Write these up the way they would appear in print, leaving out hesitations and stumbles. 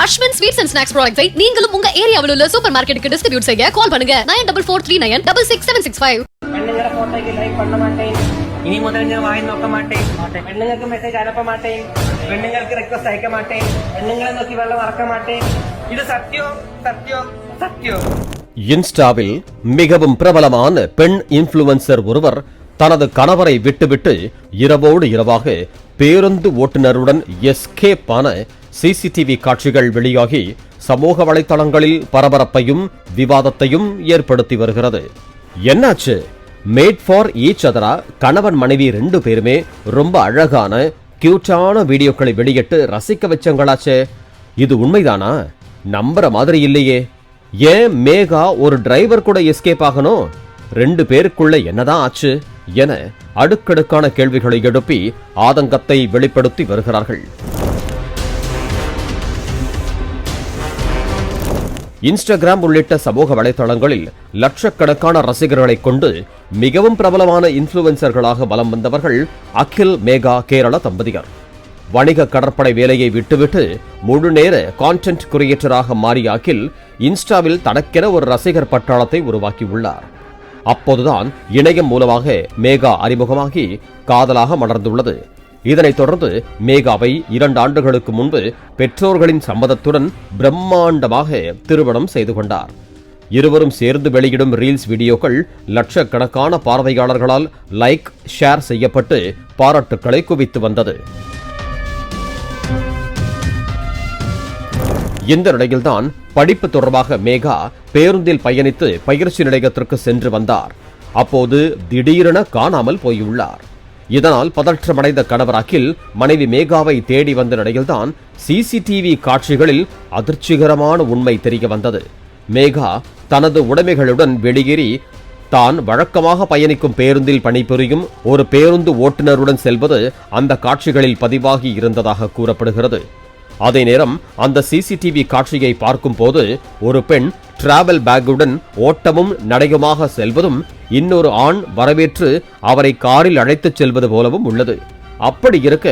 Ashwin sweets and snacks ப்ராடக்ட்ஸை நீங்களும் உங்க ஏரியாவில் உள்ள சூப்பர் மார்க்கெட்டுக்கு டிஸ்ட்ரிபியூட் செய்ய கால் பண்ணுங்க 9443966765. പെണ്ണുങ്ങളുടെ ഫോട്ടോയ്ക്ക് ലൈക്ക് பண்ண മാട്ടേൻ. ഇനി മുതൽ ഞാൻ വായി നോക്ക മാട്ടേൻ. പെണ്ണുങ്ങൾക്ക് മെസ്സേജ് അയപ്പ മാട്ടേൻ. പെണ്ണുങ്ങൾക്ക് റിക്വസ്റ്റ് അയക്ക മാട്ടേൻ. പെണ്ണുങ്ങളെ നോക്കി വെള്ളം ഇറക്ക മാട്ടേൻ. இது சத்தியம் சத்தியம் சத்தியம். இன்ஸ்டாவில் மிகவும் பிரபலமான பெண் இன்ஃப்ளூவன்சர் ஒருவர் தனது கணவரை விட்டுவிட்டு இரவோடு இரவாக பேருந்து ஓட்டுநருடன் எஸ்கேப் ஆன சிசிடிவி காட்சிகள் வெளியாகி சமூக வலைதளங்களில் பரபரப்பையும் விவாதத்தையும் ஏற்படுத்தி வருகிறது. என்னாச்சு? மேட் ஃபார் ஈச் அதரா கணவன் மனைவி 2 பேருமே ரொம்ப அழகான கியூட்டான வீடியோக்களை வெளியிட்டு ரசிக்க வச்சங்களாச்சே. இது உண்மைதானா? நம்புற மாதிரி இல்லையே. ஏன் மேகா ஒரு டிரைவர் கூட எஸ்கேப் ஆகணும்? 2 பேருக்குள்ள என்னதான் ஆச்சு என அடுக்கடுக்கான கேள்விகளை எழுப்பி ஆதங்கத்தை வெளிப்படுத்தி வருகிறார்கள். இன்ஸ்டாகிராம் உள்ளிட்ட சமூக வலைதளங்களில் லட்சக்கணக்கான ரசிகர்களை கொண்டு மிகவும் பிரபலமான இன்ஃப்ளூவன்சர்களாக வலம் வந்தவர்கள் அகில் மேகா கேரள தம்பதியர். வணிக கடற்படை வேலையை விட்டுவிட்டு முழு நேர கான்டென்ட் கிரியேட்டராக மாறிய அகில் இன்ஸ்டாவில் தனக்கென ஒரு ரசிகர் பட்டாளத்தை உருவாக்கியுள்ளார். அப்போதுதான் இணையம் மூலமாக மேகா அறிமுகமாகி காதலாக மலர்ந்துள்ளது. இதனைத் தொடர்ந்து மேகாவை 2 ஆண்டுகளுக்கு முன்பு பெற்றோர்களின் சம்மதத்துடன் பிரம்மாண்டமாக திருமணம் செய்து கொண்டார். இருவரும் சேர்ந்து வெளியிடும் ரீல்ஸ் வீடியோக்கள் லட்சக்கணக்கான பார்வையாளர்களால் லைக் ஷேர் செய்யப்பட்டு பாராட்டுக்களை குவித்து வந்தது. இந்த நிலையில்தான் படிப்பு தொடர்பாக மேகா பேருந்தில் பயணித்து பயிற்சி நிலையத்திற்கு சென்று வந்தார். அப்போது திடீரென காணாமல் போயுள்ளார். இதனால் பதற்றமடைந்த கணவர் அகில் மனைவி மேகாவை தேடி வந்த நிலையில்தான் சிசிடிவி காட்சிகளில் அதிர்ச்சிகரமான உண்மை தெரிய வந்தது. மேகா தனது உடைமைகளுடன் வெளியேறி தான் வழக்கமாக பயணிக்கும் பேருந்தில் பணிபுரியும் ஒரு பேருந்து ஓட்டுநருடன் செல்வது அந்த காட்சிகளில் பதிவாகி இருந்ததாக கூறப்படுகிறது. அதே நேரம் அந்த சிசிடிவி காட்சியை பார்க்கும் போது ஒரு பெண் டிராவல் பேக்குடன் ஓட்டமும் நடையுமாக செல்வதும் இன்னொரு ஆண் வரவேற்று அவரை காரில் அழைத்துச் செல்வது போலவும் உள்ளது. அப்படி இருக்க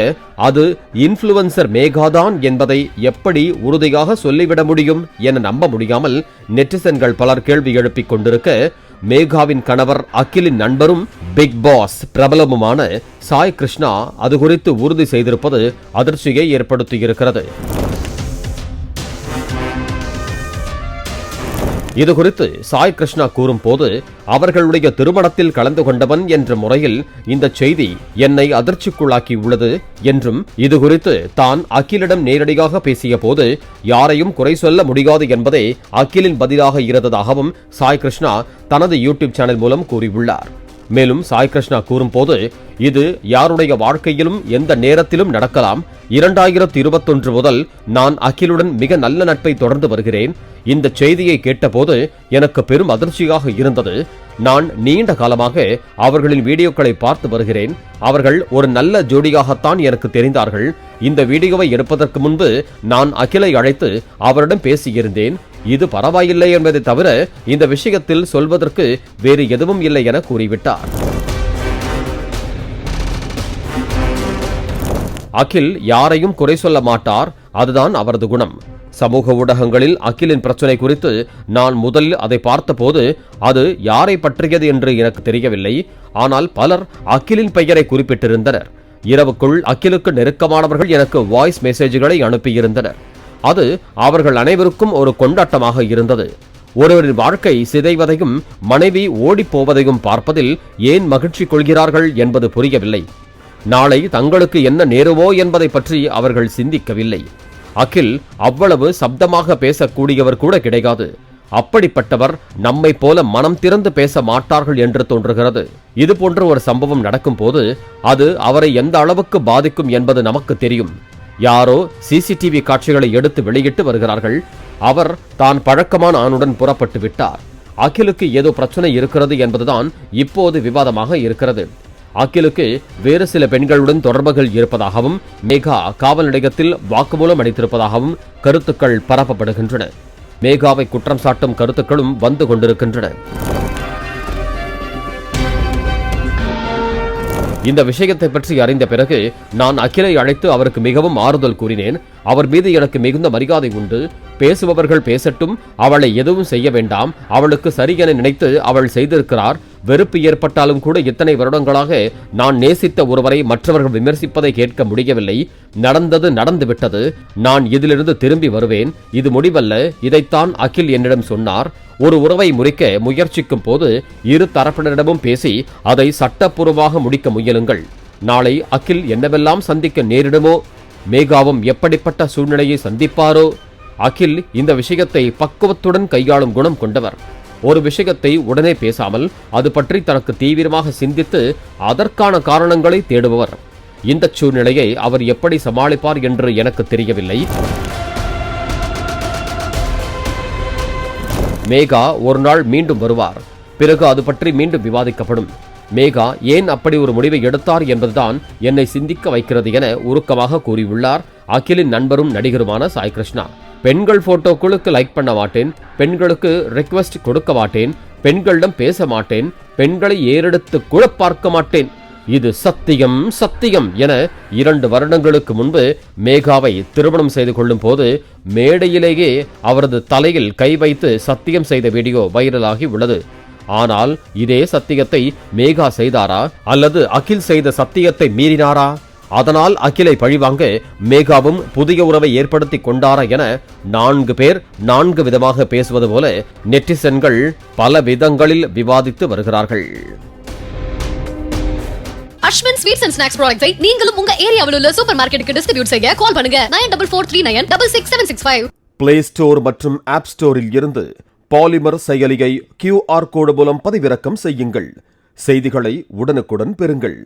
அது இன்ஃப்ளூவன்சர் மேகாதான் என்பதை எப்படி உறுதியாக சொல்லிவிட முடியும் என நம்ப முடியாமல் நெட்டிசன்கள் பலர் கேள்வி எழுப்பிக் கொண்டிருக்க, மேகாவின் கணவர் அகிலின் நண்பரும் பிக் பாஸ் பிரபலமுமான சாய் கிருஷ்ணா அது குறித்து உறுதி செய்திருப்பது அதிர்ச்சியை ஏற்படுத்தியிருக்கிறது. இதுகுறித்து சாய் கிருஷ்ணா கூறும் போது, அவர்களுடைய திருமணத்தில் கலந்து கொண்டவன் என்ற முறையில் இந்த செய்தி என்னை அதிர்ச்சிக்குள்ளாக்கியுள்ளது என்றும், இதுகுறித்து தான் அகிலிடம் நேரடியாக பேசிய போது யாரையும் குறை சொல்ல முடியாது என்பதே அகிலின் பதிலாக இருந்ததாகவும் சாய் கிருஷ்ணா தனது யூடியூப் சேனல் மூலம் கூறியுள்ளார். மேலும் சாய் கிருஷ்ணா கூறும்போது, இது யாருடைய வாழ்க்கையிலும் எந்த நேரத்திலும் நடக்கலாம். 2021 முதல் நான் அகிலுடன் மிக நல்ல நட்பை தொடர்ந்து வருகிறேன். இந்த செய்தியை கேட்டபோது எனக்கு பெரும் அதிர்ச்சியாக இருந்தது. நான் நீண்ட காலமாக அவர்களின் வீடியோக்களை பார்த்து வருகிறேன். அவர்கள் ஒரு நல்ல ஜோடியாகத்தான் எனக்கு தெரிந்தார்கள். இந்த வீடியோவை எடுப்பதற்கு முன்பு நான் அகிலை அழைத்து அவரிடம் பேசியிருந்தேன். இது பரவாயில்லை என்பதை தவிர இந்த விஷயத்தில் சொல்வதற்கு வேறு எதுவும் இல்லை என கூறிவிட்டார். அகில் யாரையும் குறை சொல்ல மாட்டார். அதுதான் அவரது குணம். சமூக ஊடகங்களில் அகிலின் பிரச்சனை குறித்து நான் முதலில் அதை பார்த்தபோது அது யாரை பற்றியது என்று எனக்கு தெரியவில்லை. ஆனால் பலர் அகிலின் பெயரை குறிப்பிட்டிருந்தனர். இரவுக்குள் அகிலுக்கு நெருக்கமானவர்கள் எனக்கு வாய்ஸ் மெசேஜ்களை அனுப்பியிருந்தனர். அது அவர்கள் அனைவருக்கும் ஒரு கொண்டாட்டமாக இருந்தது. ஒருவரின் வாழ்க்கை சிதைவதையும் மனைவி ஓடிப்போவதையும் பார்ப்பதில் ஏன் மகிழ்ச்சி கொள்கிறார்கள் என்பது புரியவில்லை. நாளை தங்களுக்கு என்ன நேருவோ என்பதை பற்றி அவர்கள் சிந்திக்கவில்லை. அகில் அவ்வளவு சப்தமாக பேசக்கூடியவர் கூட கிடையாது. அப்படிப்பட்டவர் நம்மை போல மனம் திறந்து பேச மாட்டார்கள் என்று தோன்றுகிறது. இது போன்ற ஒரு சம்பவம் நடக்கும் போது அது அவரை எந்த அளவுக்கு பாதிக்கும் என்பது நமக்கு தெரியும். யாரோ சிசிடிவி காட்சிகளை எடுத்து வெளியிட்டு வருகிறார்கள். அவர் தான் பழக்கமான ஆணுடன் புறப்பட்டு விட்டார். அகிலுக்கு ஏதோ பிரச்சனை இருக்கிறது என்பதுதான் இப்போது விவாதமாக இருக்கிறது. அகிலுக்கு வேறு சில பெண்களுடன் தொடர்புகள் இருப்பதாகவும் மேகா காவல் நிலையத்தில் வாக்குமூலம் அளித்திருப்பதாகவும் கருத்துக்கள் பரப்பப்படுகின்றன. மேகாவை குற்றம் சாட்டும் கருத்துக்களும் வந்து கொண்டிருக்கின்றன. இந்த விஷயத்தை பற்றி அறிந்த பிறகு நான் அகிலை அழைத்து அவருக்கு மிகவும் ஆறுதல் கூறினேன். அவர் மீது எனக்கு மிகுந்த மரியாதை உண்டு. பேசுபவர்கள் பேசட்டும், அவளை எதுவும் செய்ய வேண்டாம். அவளுக்கு சரி என நினைத்து அவள் செய்திருக்கிறார். வெறுப்பு ஏற்பட்டாலும் கூட இத்தனை வருடங்களாக நான் நேசித்த ஒருவரை மற்றவர்கள் விமர்சிப்பதை கேட்க முடியவில்லை. நடந்தது நடந்துவிட்டது. நான் இதிலிருந்து திரும்பி வருவேன். இது முடிவல்ல. இதைத்தான் அகில் என்னிடம் சொன்னார். ஒரு உறவை முறிக்க முயற்சிக்கும் போது இரு தரப்பினரிடமும் பேசி அதை சட்டப்பூர்வமாக முடிக்க முயலுங்கள். நாளை அகில் என்னவெல்லாம் சந்திக்க நேரிடுமோ, மேகாவும் எப்படிப்பட்ட சூழ்நிலையை சந்திப்பாரோ. அகில் இந்த விஷயத்தை பக்குவத்துடன் கையாளும் குணம் கொண்டவர். ஒரு விஷயத்தை உடனே பேசாமல் அது பற்றி தனக்கு தீவிரமாக சிந்தித்து அதற்கான காரணங்களை தேடுபவர். இந்த சூழ்நிலையை அவர் எப்படி சமாளிப்பார் என்று எனக்கு தெரியவில்லை. மேகா ஒரு நாள் மீண்டும் வருவார். பிறகு அது பற்றி மீண்டும் விவாதிக்கப்படும். மேகா ஏன் அப்படி ஒரு முடிவை எடுத்தார் என்பதுதான் என்னை சிந்திக்க வைக்கிறது என உருக்கமாக கூறியுள்ளார் அகிலின் நண்பரும் நடிகருமான சாய் கிருஷ்ணா. பெண்கள் போட்டோக்களுக்கு லைக் பண்ண மாட்டேன், பெண்களுக்கு ரிக்வெஸ்ட் கொடுக்க மாட்டேன், பெண்களிடம் பேச மாட்டேன், பெண்களை ஏறெடுத்து கூட பார்க்க மாட்டேன். இது சத்தியம் சத்தியம் என 2 வருடங்களுக்கு முன்பு மேகாவை திருமணம் செய்து கொள்ளும் போது மேடையிலேயே அவரது தலையில் கை வைத்து சத்தியம் செய்த வீடியோ வைரலாகி உள்ளது. ஆனால் இதே சத்தியத்தை மேகா செய்தாரா அல்லது அகில் செய்த சத்தியத்தை மீறினாரா? அதனால் அகிலை பழிவாங்க மேகாவும் புதிய உறவை ஏற்படுத்தி கொண்டாரா என 4 பேர் 4 விதமாக பேசுவது போல நெட்டிசன்கள் பல விதங்களில் விவாதித்து வருகிறார்கள். அஸ்வின் ஸ்வீட்ஸ் அண்ட் ஸ்நாக்ஸ் ப்ராடக்ட்ஸை நீங்களும் உங்க ஏரியாவில் உள்ள சூப்பர் மார்க்கெட்டுக்கு டிஸ்ட்ரிபியூட் செய்ய கால் பண்ணுங்க 9443966765. பிளே ஸ்டோர் மற்றும் ஆப் ஸ்டோரில் இருந்து பாலிமர் செயலியை QR கோடு மூலம் பதிவிறக்கம் செய்யுங்கள். செய்திகளை உடனுக்குடன் பெறுங்கள்.